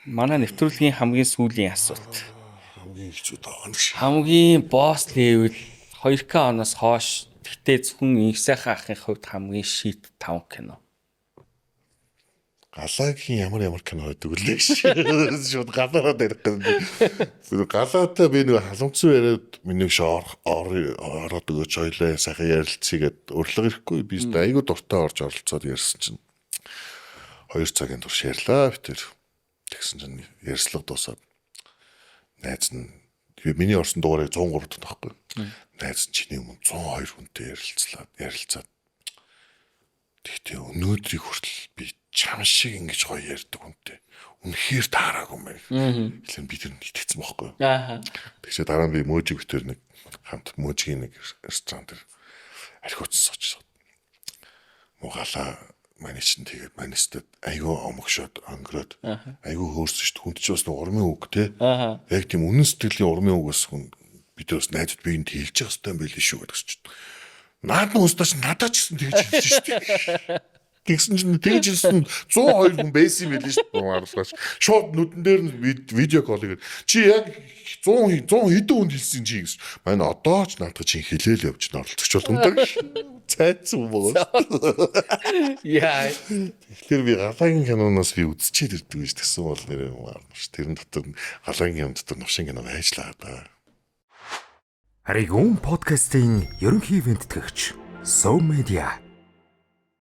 Манай нэвтрүүлгийн хамгийн сүүлийн асуулт. Хамгийн хэцүү таа нэг шиг. Хамгийн босс level 2K оноос хойш тэгтээ зөвхөн их сайхан ахын хувьд хамгийн шийт 5 кино. Галагийн ямар кино байдаг үлээ гэж. Шууд галаараа дэрх гэдэг. Галаатай би нэг халамцсан яриад миний ороод өгөөч хоёлаа сайхан ярилцъя гэд урилга ирэхгүй би айгуу дуртай орж оролцоод ярьсан чинь 2 цагийн турш ярьлаа битэр. Тэгсэн чинь ярьслага дуусаад найз нь миний орсон дугаарыг 103 дэх байхгүй. Найз нь чиний өмнө 102 хүнтэй ярилцаад тэгтээ өнөөдрийг хүртэл би чам шиг ингэж гоё ярьдаг хүнтэй. Үнэхээр таараагүй мэй. Хэлэн би тэр итгэцсэн байхгүй. Тэгшээ дараа нь би мөөжиг битэр нэг хамт мөөжгийн нэг ресторан дээр архиуцсан очсон. Мугалаа манайч нь тэгээд манайстад айгүй омгшоод өнгөрөөд айгүй хөөрсөн шүү дээ. Хүнд ч бас урмын үг те. Яг тийм үнэн сэтгэлийн урмын үг бас хүн бид бас найзад би энд хэлж явах хэрэгтэй юм байл шүү гэдэг чинь. Наад нь устдаа ч надад ч гэсэн тэгж хэлсэн шүү дээ. Тэгсэн чинь тэгж хэлсэн 102 хүн байсан юм байл шүү дээ. Маарлаач. Шууд нүдэн дээр нь видео кол хийгээд чи яг 100 хэдэн хүнд хэлсэн чи гэсэн. Манай одоо ч наадах чи хэлээл явж оролцогч болгоно. Цайцсан боо. Яа. Тэгэхээр би галагийн киноноос би үзчихэд ирдэг гэж тэгсэн бол нэр юм аа. Тэрэн дотор галагийн юм дотор новшин кино байжлаа да. Аригун подкастын ерөнхий ивент төгч Sow Media